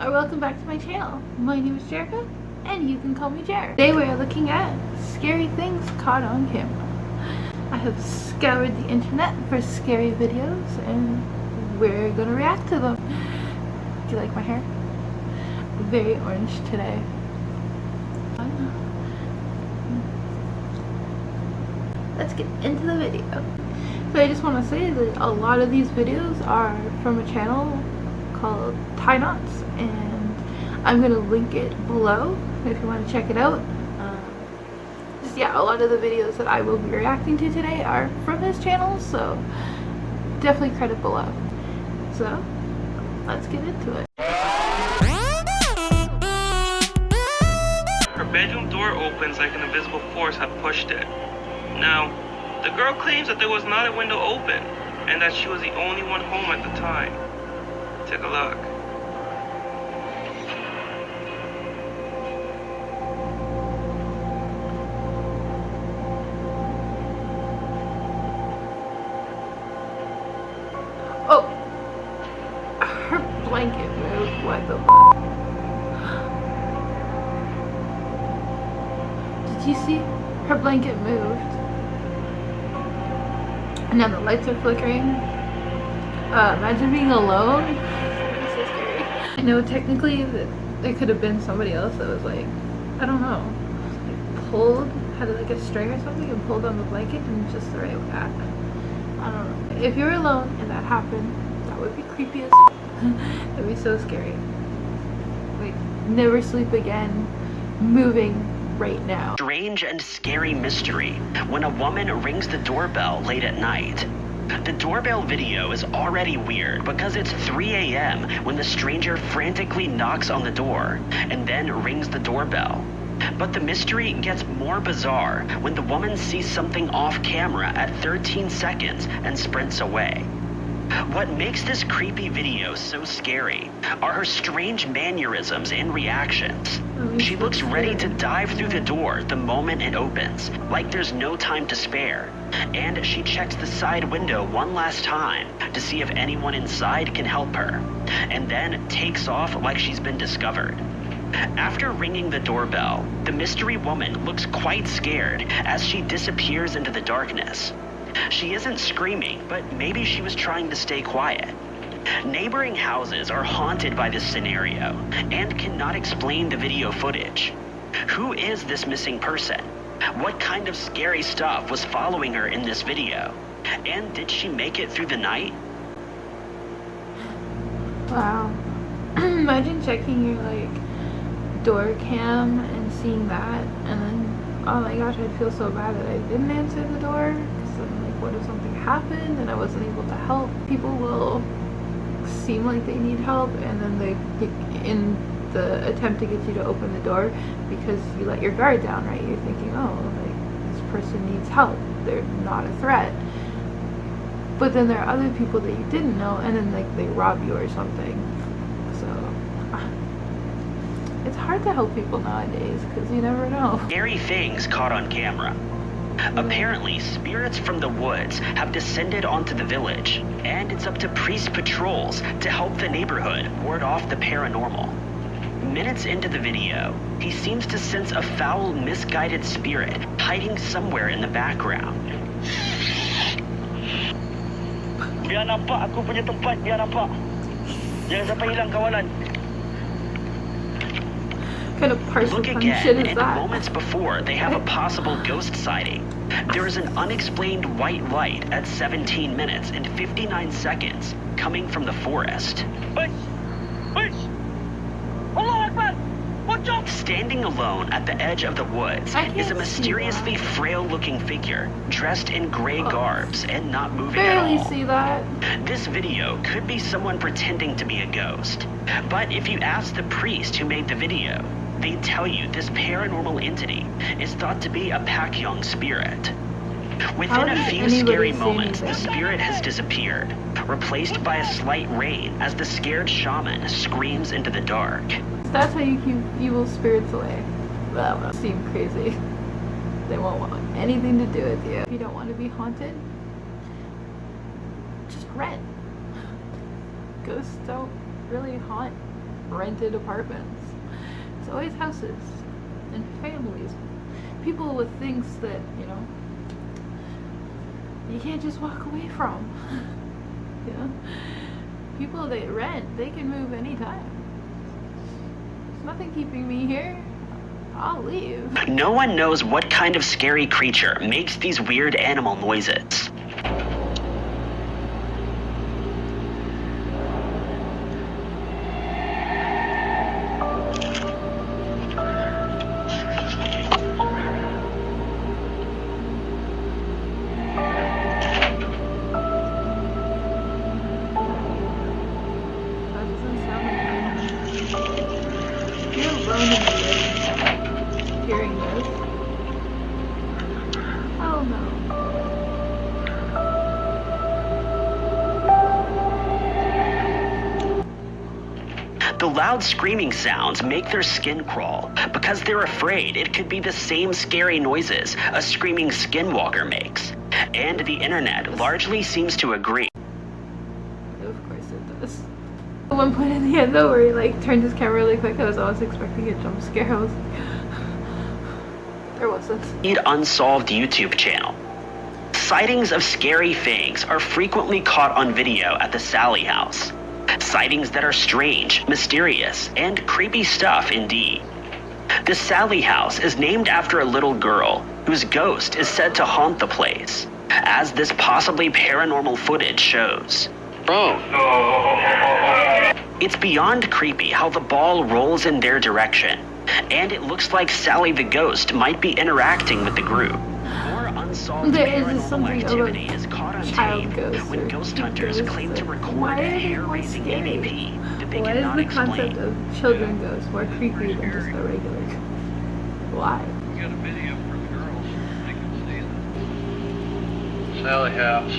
or welcome back to my channel. My name is Jerica, and you can call me Jer. Today we are looking at scary things caught on camera. I have scoured the internet for scary videos, and we're gonna react to them. Do you like my hair? Very orange today. Let's get into the video. So I just want to say that a lot of these videos are from a channel called Ty Notta, and I'm going to link it below if you want to check it out. Yeah, a lot of the videos that I will be reacting to today are from his channel, so definitely credit below. So let's get into it. Her bedroom door opens like an invisible force had pushed it. Now, the girl claims that there was not a window open and that she was the only one home at the time. Take a look. Oh! Her blanket moved. What the f***? Did you see? Her blanket moved. And now the lights are flickering. Imagine being alone. It's so scary. I know technically that it could have been somebody else that was like, I don't know, like pulled, had like a string or something and pulled on the blanket and just the right way at. I don't know. If you're alone and that happened, that would be creepy as that'd be so scary. Like, never sleep again, moving right now. Strange and scary mystery when a woman rings the doorbell late at night. The doorbell video is already weird because it's 3 a.m. when the stranger frantically knocks on the door and then rings the doorbell. But the mystery gets more bizarre when the woman sees something off camera at 13 seconds and sprints away. What makes this creepy video so scary are her strange mannerisms and reactions. She looks ready to dive through the door the moment it opens, like there's no time to spare. And she checks the side window one last time to see if anyone inside can help her, and then takes off like she's been discovered. After ringing the doorbell, the mystery woman looks quite scared as she disappears into the darkness. She isn't screaming, but maybe she was trying to stay quiet. Neighboring houses are haunted by this scenario and cannot explain the video footage. Who is this missing person? What kind of scary stuff was following her in this video? And did she make it through the night? Wow. Imagine checking your like door cam and seeing that, and then, oh my gosh, I'd feel so bad that I didn't answer the door, because then like, what if something happened and I wasn't able to help? People will seem like they need help, and then they, in the attempt to get you to open the door, because you let your guard down, right? You're thinking, oh, like, this person needs help, they're not a threat. But then there are other people that you didn't know, and then like they rob you or something. So it's hard to help people nowadays because you never know. Scary things caught on camera. Apparently, spirits from the woods have descended onto the village, and it's up to priest patrols to help the neighborhood ward off the paranormal. Minutes into the video, he seems to sense a foul, misguided spirit hiding somewhere in the background. Biar nampak aku punya tempat, biar nampak. Jangan sampai hilang kawalan. Kind of partial Look shit again, is and that? moments before they have a possible ghost sighting. There is an unexplained white light at 17 minutes and 59 seconds coming from the forest. Wait! Wait! Allah Akbar! Watch out! Standing alone at the edge of the woods is a mysteriously frail-looking figure dressed in gray garbs and not moving at Barely all. see that. This video could be someone pretending to be a ghost. But if you ask the priest who made the video, they'd tell you this paranormal entity is thought to be a Pakyong spirit. Within a few scary moments, the spirit has disappeared, replaced by a slight rain as the scared shaman screams into the dark. That's how you keep evil spirits away. That would seem crazy. They won't want anything to do with you. If you don't want to be haunted, just rent. Ghosts don't really haunt rented apartments. It's always houses and families. People with things that, you know, you can't just walk away from. You know? People that rent, they can move anytime. There's nothing keeping me here. I'll leave. No one knows what kind of scary creature makes these weird animal noises. Hearing this. Oh no. The loud screaming sounds make their skin crawl because they're afraid it could be the same scary noises a screaming skinwalker makes. And the internet largely seems to agree. Of course it does. At one point in the end though, where he like turned his camera really quick, I was always expecting a jump scare. I was like, there wasn't. Unsolved YouTube channel. Sightings of scary things are frequently caught on video at the Sally house. Sightings that are strange, mysterious, and creepy stuff indeed. The Sally house is named after a little girl whose ghost is said to haunt the place, as this possibly paranormal footage shows. Bro. It's beyond creepy how the ball rolls in their direction, and it looks like Sally the ghost might be interacting with the group. More unsolved paranormal activity is caught on tape when ghost hunters claim to record a hair-raising EVP that they cannot explain. Why is the concept of children ghosts more creepy than just a regular? Why? We got a video for the girls. They can see the Sally house.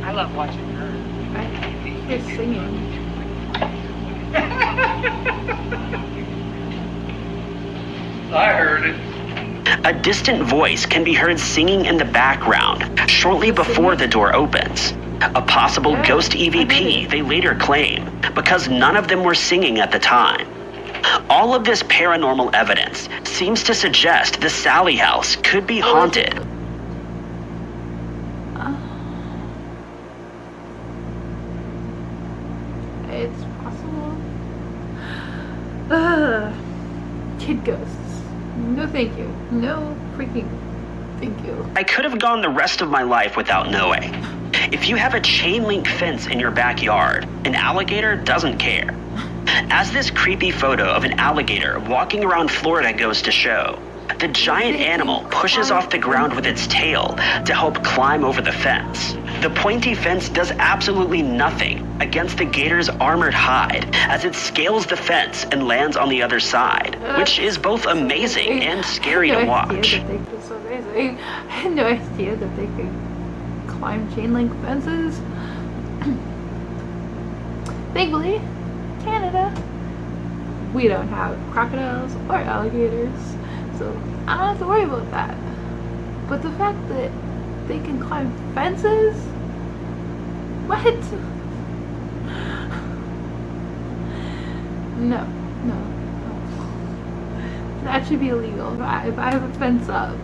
I love watching her. Right? You're singing. I heard it. A distant voice can be heard singing in the background shortly before the door opens. A possible ghost EVP, they later claim, because none of them were singing at the time. All of this paranormal evidence seems to suggest the Sally house could be haunted. It's possible. Kid ghosts. No thank you. No freaking thank you. I could have gone the rest of my life without knowing. If you have a chain link fence in your backyard, an alligator doesn't care. As this creepy photo of an alligator walking around Florida goes to show, the giant animal pushes off the ground with its tail to help climb over the fence. The pointy fence does absolutely nothing against the gator's armored hide as it scales the fence and lands on the other side, which is both amazing and scary to watch. That's amazing. I had no idea that they could climb chain link fences. Thankfully, Canada, we don't have crocodiles or alligators, so I don't have to worry about that. But the fact that they can climb fences? What? No. That should be illegal. If I have a fence up.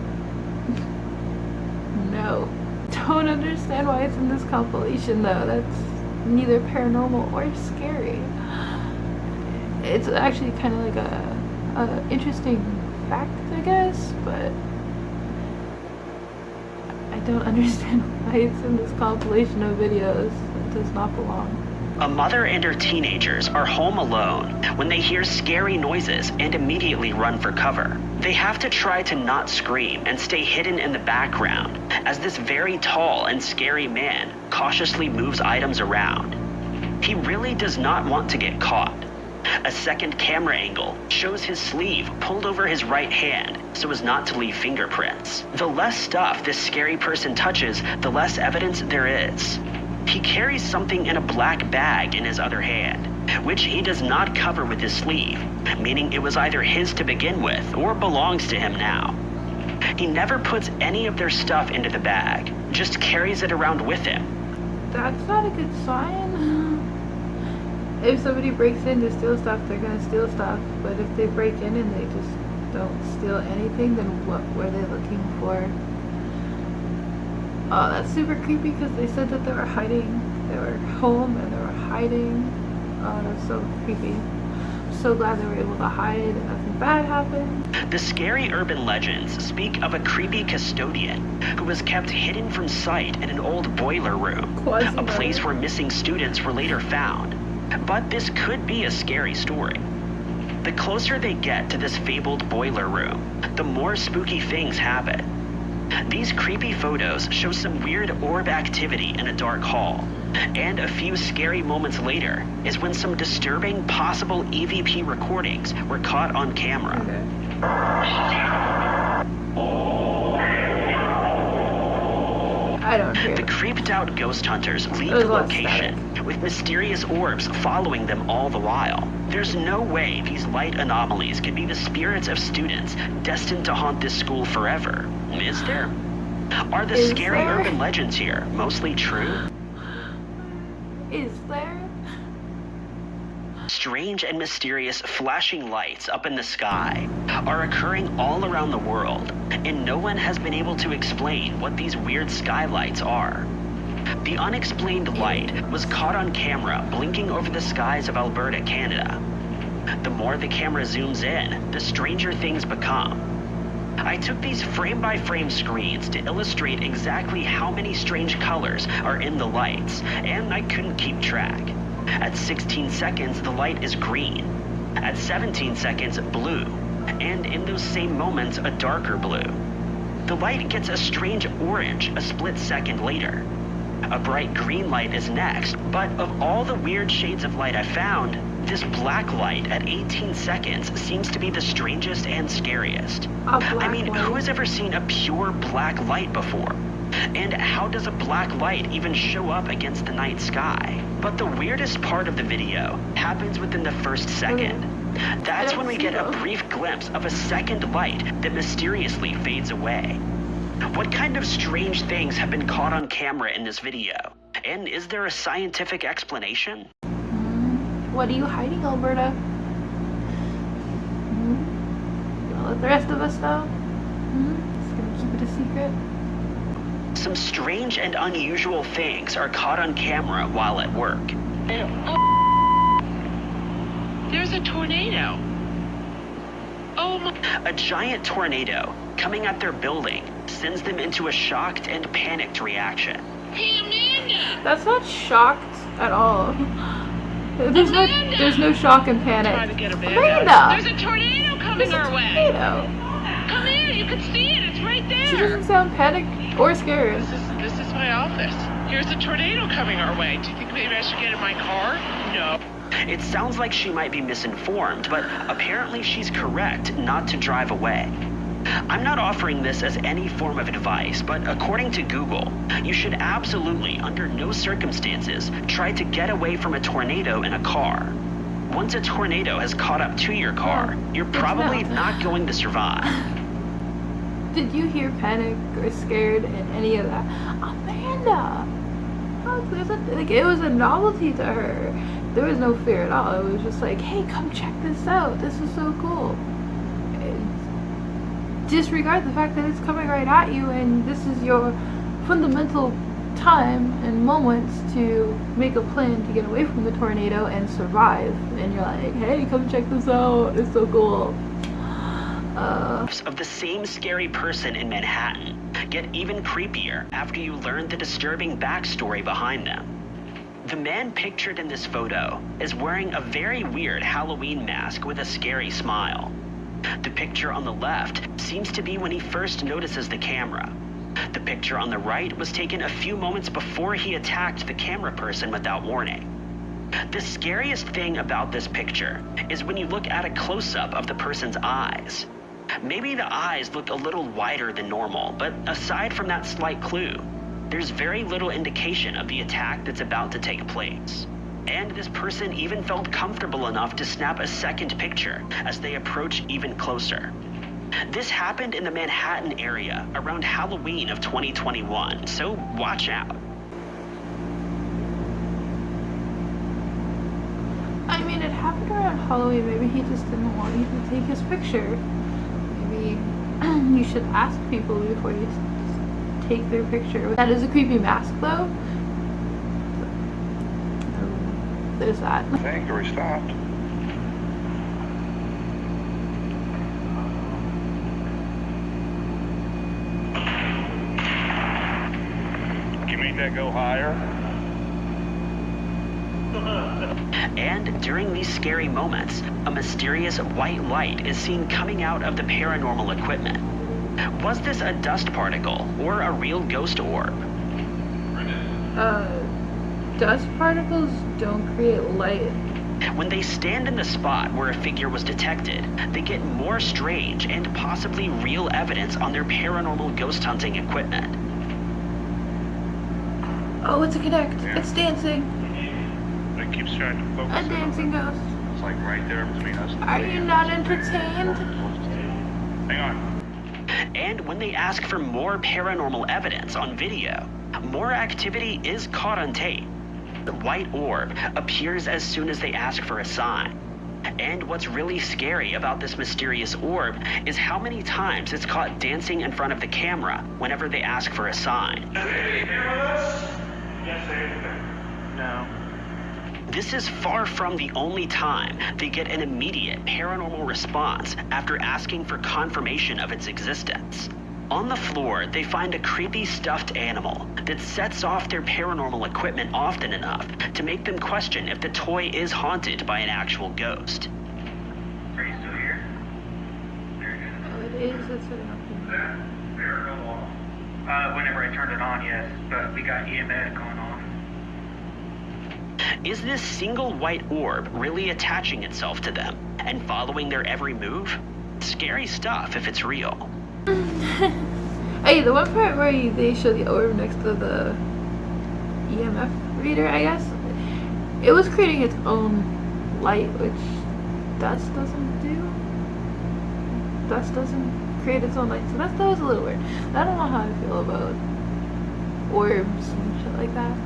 No. Don't understand why it's in this compilation though. That's neither paranormal or scary. It's actually kind of like a interesting fact, I guess, but I don't understand why it's in this compilation of videos. It does not belong. A mother and her teenagers are home alone when they hear scary noises and immediately run for cover. They have to try to not scream and stay hidden in the background as this very tall and scary man cautiously moves items around. He really does not want to get caught. A second camera angle shows his sleeve pulled over his right hand so as not to leave fingerprints. The less stuff this scary person touches, the less evidence there is. He carries something in a black bag in his other hand. which he does not cover with his sleeve, meaning it was either his to begin with or belongs to him now. He never puts any of their stuff into the bag, just carries it around with him. That's not a good sign. If somebody breaks in to steal stuff, they're gonna steal stuff. But if they break in and they just don't steal anything, then what were they looking for? Oh, that's super creepy because they said that they were hiding. They were home and they were hiding. Oh, that's so creepy. I'm so glad they were able to hide and nothing bad happened. The scary urban legends speak of a creepy custodian who was kept hidden from sight in an old boiler room, a place where missing students were later found. But this could be a scary story. The closer they get to this fabled boiler room, the more spooky things happen. These creepy photos show some weird orb activity in a dark hall, and a few scary moments later is when some disturbing possible EVP recordings were caught on camera. I don't hear The it. creeped out ghost hunters leave the location with mysterious orbs following them all the while. There's no way these light anomalies could be the spirits of students destined to haunt this school forever. Is there? Are the scary urban legends here mostly true? Is there? Strange and mysterious flashing lights up in the sky are occurring all around the world, and no one has been able to explain what these weird skylights are. The unexplained light was caught on camera blinking over the skies of Alberta, Canada. The more the camera zooms in, the stranger things become. I took these frame-by-frame screens to illustrate exactly how many strange colors are in the lights, and I couldn't keep track. At 16 seconds, the light is green. At 17 seconds, blue. And in those same moments, a darker blue. The light gets a strange orange a split second later. A bright green light is next, but of all the weird shades of light I found, this black light at 18 seconds seems to be the strangest and scariest. I mean, who has ever seen a pure black light before? And how does a black light even show up against the night sky? But the weirdest part of the video happens within the first second. That's when we get a brief glimpse of a second light that mysteriously fades away. What kind of strange things have been caught on camera in this video? And is there a scientific explanation? What are you hiding, Alberta? You wanna let the rest of us know? Just gonna keep it a secret? Some strange and unusual things are caught on camera while at work. There's a tornado. Oh my. A giant tornado coming at their building sends them into a shocked and panicked reaction. Hey, Amanda! That's not shocked at all. There's no shock and panic. Trying to get Amanda! There's a tornado coming our way. Tornado. Come here, you can see it. It's right there. She doesn't sound panicked or scared. This is my office. Here's a tornado coming our way. Do you think maybe I should get in my car? No. It sounds like she might be misinformed, but apparently she's correct not to drive away. I'm not offering this as any form of advice, but according to Google, you should absolutely, under no circumstances, try to get away from a tornado in a car. Once a tornado has caught up to your car, you're probably not going to survive. Did you hear panic or scared in any of that? Amanda! It was a novelty to her. There was no fear at all. It was just like, hey, come check this out. This is so cool. Disregard the fact that it's coming right at you and this is your fundamental time and moments to make a plan to get away from the tornado and survive. And you're like, hey, come check this out. It's so cool. Of the same scary person in Manhattan get even creepier after you learn the disturbing backstory behind them. The man pictured in this photo is wearing a very weird Halloween mask with a scary smile. The picture on the left seems to be when he first notices the camera. The picture on the right was taken a few moments before he attacked the camera person without warning. The scariest thing about this picture is when you look at a close-up of the person's eyes. Maybe the eyes look a little wider than normal, but aside from that slight clue, there's very little indication of the attack that's about to take place. And this person even felt comfortable enough to snap a second picture as they approach even closer. This happened in the Manhattan area around Halloween of 2021, so watch out. I mean, it happened around Halloween. Maybe he just didn't want you to take his picture. Maybe you should ask people before you take their picture. That is a creepy mask, though. There's that. Thank you, stopped. Can you make that go higher? And during these scary moments, a mysterious white light is seen coming out of the paranormal equipment. Was this a dust particle or a real ghost orb? Dust particles don't create light. When they stand in the spot where a figure was detected, they get more strange and possibly real evidence on their paranormal ghost hunting equipment. Oh, it's a connect. Yeah. It's dancing. It keeps trying to focus. A dancing ghost. It's like right there between us. Are you not entertained? Hang on. And when they ask for more paranormal evidence on video, more activity is caught on tape. The white orb appears as soon as they ask for a sign. And what's really scary about this mysterious orb is how many times it's caught dancing in front of the camera whenever they ask for a sign. No. This is far from the only time they get an immediate paranormal response after asking for confirmation of its existence. On the floor, they find a creepy stuffed animal that sets off their paranormal equipment often enough to make them question if the toy is haunted by an actual ghost. Are you still here? Oh, it is. It's sitting up here. Whenever I turned it on, yes, but we got EMS going on. Is this single white orb really attaching itself to them and following their every move? Scary stuff if it's real. Hey, the one part where they show the orb next to the EMF reader, I guess, it was creating its own light, which dust doesn't do. Dust doesn't create its own light, so that was a little weird. I don't know how I feel about orbs and shit like that.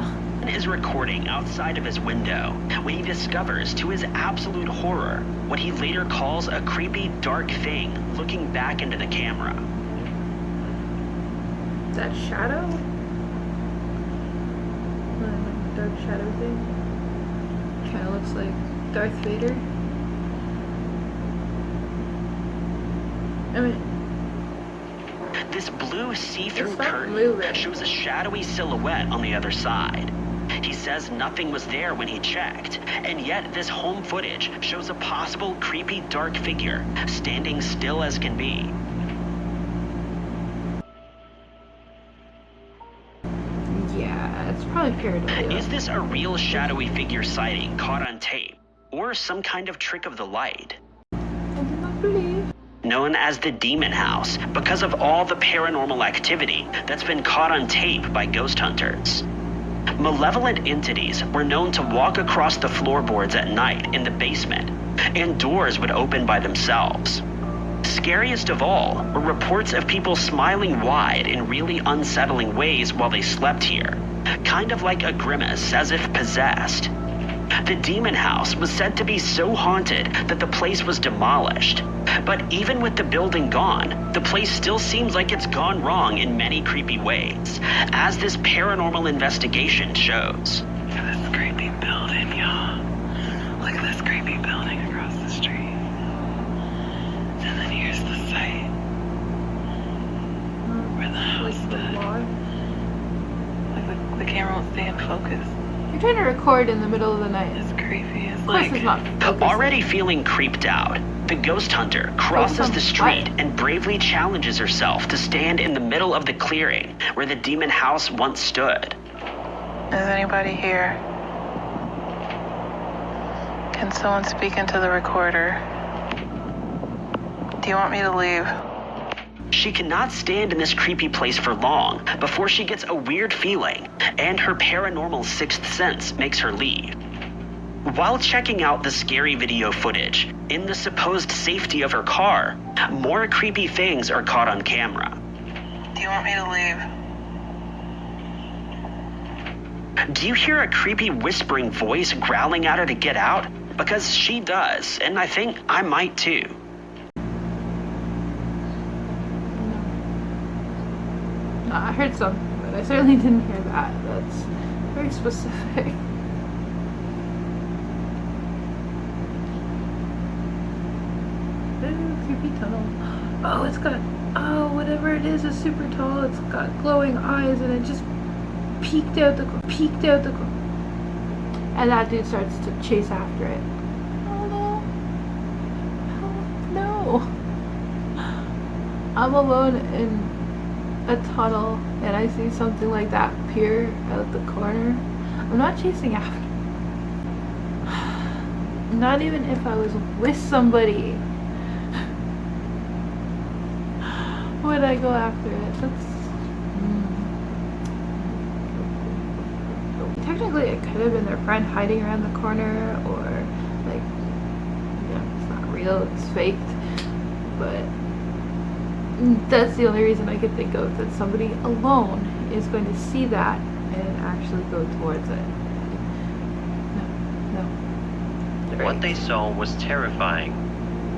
Is recording outside of his window when he discovers, to his absolute horror, what he later calls a creepy dark thing looking back into the camera. That shadow? Dark shadow thing? Kind of looks like Darth Vader. I mean, This blue see-through It's not curtain moving. shows a shadowy silhouette on the other side. He says nothing was there when he checked, and yet this home footage shows a possible creepy dark figure standing still as can be. yeah, it's probably pareidolia. Is this a real shadowy figure sighting caught on tape, or some kind of trick of the light? I do not believe. Known as the Demon House because of all the paranormal activity that's been caught on tape by ghost hunters. Malevolent entities were known to walk across the floorboards at night in the basement, and doors would open by themselves. Scariest of all were reports of people smiling wide in really unsettling ways while they slept here, kind of like a grimace as if possessed. The Demon House was said to be so haunted that the place was demolished. But even with the building gone, the place still seems like it's gone wrong in many creepy ways, as this paranormal investigation shows. Look at this creepy building, y'all. Look at this creepy building across the street. And then here's the site where the house Like the is. log. Like the camera won't stay in focus. You're trying to record in the middle of the night. It's creepy. It's Of course like it's not focusing. Already feeling creeped out, the ghost hunter crosses the street and bravely challenges herself to stand in the middle of the clearing where the Demon House once stood. Is anybody here? Can someone speak into the recorder? Do you want me to leave? She cannot stand in this creepy place for long before she gets a weird feeling, and her paranormal sixth sense makes her leave. While checking out the scary video footage, in the supposed safety of her car, more creepy things are caught on camera. Do you want me to leave? Do you hear a creepy whispering voice growling at her to get out? Because she does, and I think I might too. No, I heard something, but I certainly didn't hear that. That's very specific. Ooh, creepy tunnel. Oh, it's got, whatever it is super tall. It's got glowing eyes, and it just peeked out the corner. And that dude starts to chase after it. Oh no. Oh, no. I'm alone in a tunnel and I see something like that peer out the corner. I'm not chasing after. Not even if I was with somebody would I go after it. That's technically it could have been their friend hiding around the corner, or like, it's not real, it's faked, but that's the only reason I could think of, that somebody alone is going to see that and actually go towards it. No. What they saw was terrifying.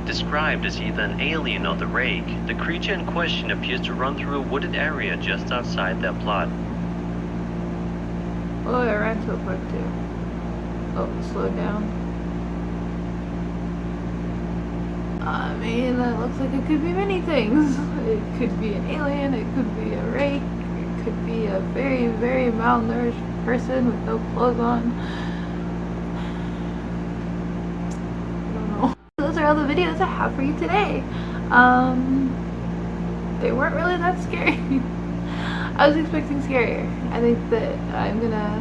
Described as either an alien or the rake, the creature in question appears to run through a wooded area just outside their plot. Oh, I ran so quick too. Oh, slowed down. I mean, that looks like it could be many things. It could be an alien, it could be a rake, it could be a very, very malnourished person with no clothes on. I don't know. Those are all the videos I have for you today. They weren't really that scary. I was expecting scarier. I think that I'm gonna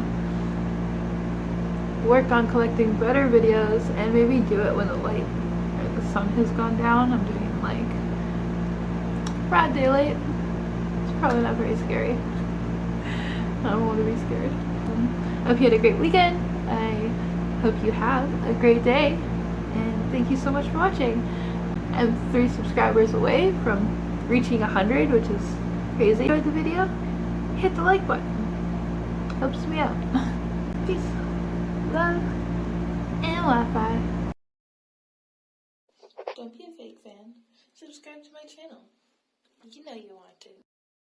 work on collecting better videos and maybe do it when the light or the sun has gone down. I'm doing it like broad daylight. It's probably not very scary. I don't want to be scared. I hope you had a great weekend. I hope you have a great day. And thank you so much for watching. I'm 3 subscribers away from reaching 100, which is crazy. Enjoyed the video? Hit the like button. Helps me out. Peace, love, and Wi-Fi. Don't be a fake fan. Subscribe to my channel. You know you want to.